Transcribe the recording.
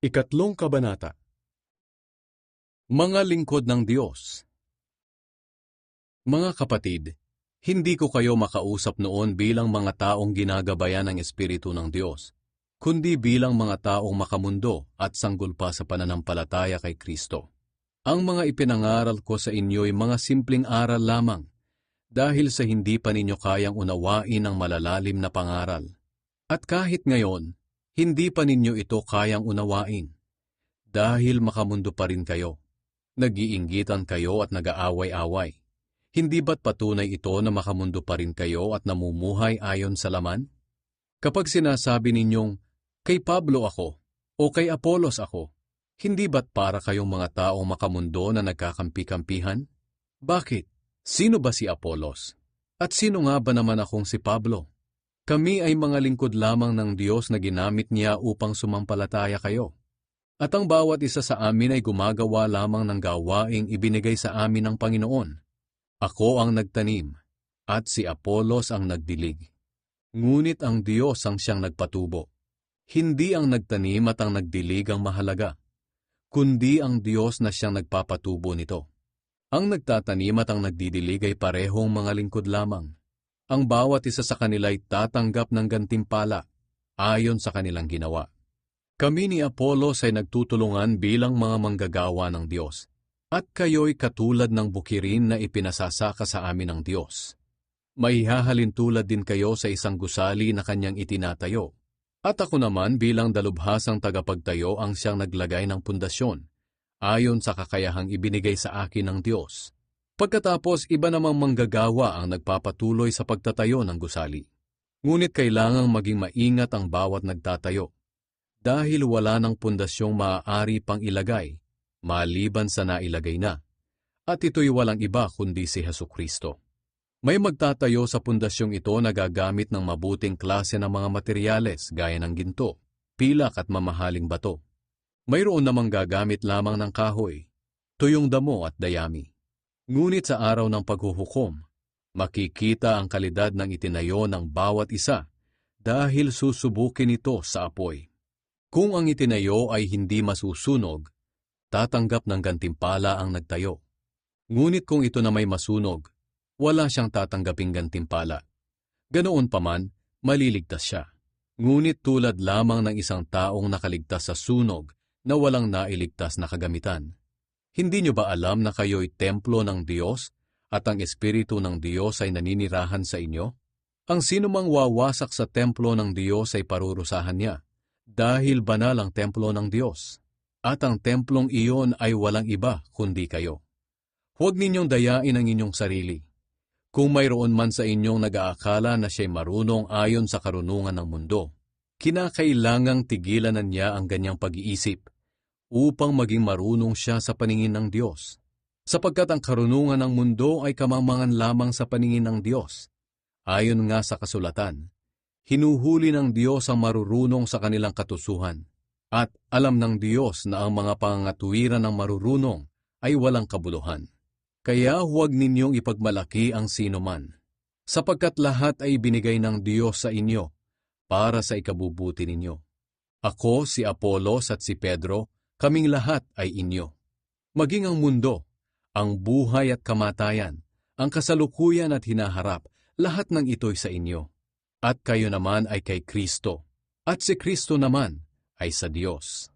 Ikatlong Kabanata. Mga lingkod ng Diyos. Mga kapatid, hindi ko kayo makausap noon bilang mga taong ginagabayan ng Espiritu ng Diyos, kundi bilang mga taong makamundo at sanggol pa sa pananampalataya kay Kristo. Ang mga ipinangaral ko sa inyo'y mga simpleng aral lamang, dahil sa hindi pa ninyo kayang unawain ang malalalim na pangaral. At kahit ngayon, hindi pa ninyo ito kayang unawain. Dahil makamundo pa rin kayo, nag-iinggitan kayo at nag-aaway-away. Hindi ba't patunay ito na makamundo pa rin kayo at namumuhay ayon sa laman? Kapag sinasabi ninyong, kay Pablo ako, o kay Apolos ako, hindi ba't para kayong mga taong makamundo na nagkakampi-kampihan? Bakit? Sino ba si Apolos? At sino nga ba naman akong si Pablo? Kami ay mga lingkod lamang ng Diyos na ginamit niya upang sumampalataya kayo. At ang bawat isa sa amin ay gumagawa lamang ng gawaing ibinigay sa amin ng Panginoon. Ako ang nagtanim, at si Apolos ang nagdilig. Ngunit ang Diyos ang siyang nagpatubo. Hindi ang nagtanim at ang nagdilig ang mahalaga, kundi ang Diyos na siyang nagpapatubo nito. Ang nagtatanim at ang nagdidilig ay parehong mga lingkod lamang. Ang bawat isa sa kanila ay tatanggap ng gantimpala ayon sa kanilang ginawa. Kami ni Apolos ay nagtutulungan bilang mga manggagawa ng Diyos, at kayo'y katulad ng bukirin na ipinasasaka sa amin ng Diyos. Maihahalin tulad din kayo sa isang gusali na kanyang itinatayo, at ako naman bilang dalubhasang tagapagtayo ang siyang naglagay ng pundasyon, ayon sa kakayahang ibinigay sa akin ng Diyos. Pagkatapos iba namang manggagawa ang nagpapatuloy sa pagtatayo ng gusali. Ngunit kailangang maging maingat ang bawat nagtatayo, dahil wala ng pundasyong maaari pang ilagay, maliban sa nailagay na, at ito'y walang iba kundi si Hesukristo. May magtatayo sa pundasyong ito na gagamit ng mabuting klase ng mga materyales gaya ng ginto, pilak at mamahaling bato. Mayroon namang gagamit lamang ng kahoy, tuyong damo at dayami. Ngunit sa araw ng paghuhukom, makikita ang kalidad ng itinayo ng bawat isa dahil susubukin ito sa apoy. Kung ang itinayo ay hindi masusunog, tatanggap ng gantimpala ang nagtayo. Ngunit kung ito na may masunog, wala siyang tatanggaping gantimpala. Ganoon pa man, maliligtas siya. Ngunit tulad lamang ng isang taong nakaligtas sa sunog na walang nailigtas na kagamitan. Hindi niyo ba alam na kayo'y templo ng Diyos at ang Espiritu ng Diyos ay naninirahan sa inyo? Ang sinumang wawasak sa templo ng Diyos ay parurusahan niya, dahil banal ang templo ng Diyos, at ang templong iyon ay walang iba kundi kayo. Huwag ninyong dayain ang inyong sarili. Kung mayroon man sa inyong nag-aakala na siya'y marunong ayon sa karunungan ng mundo, kinakailangang tigilan na niya ang ganyang pag-iisip, upang maging marunong siya sa paningin ng Diyos. Sapagkat ang karunungan ng mundo ay kamangmangan lamang sa paningin ng Diyos. Ayon nga sa kasulatan, hinuhuli ng Diyos ang marurunong sa kanilang katusuhan, at alam ng Diyos na ang mga pangangatuwiran ng marurunong ay walang kabuluhan. Kaya huwag ninyong ipagmalaki ang sinuman, sapagkat lahat ay binigay ng Diyos sa inyo para sa ikabubuti ninyo. Ako, si Apolos at si Pedro, kaming lahat ay inyo. Maging ang mundo, ang buhay at kamatayan, ang kasalukuyan at hinaharap, lahat ng ito'y sa inyo. At kayo naman ay kay Kristo, at si Kristo naman ay sa Diyos.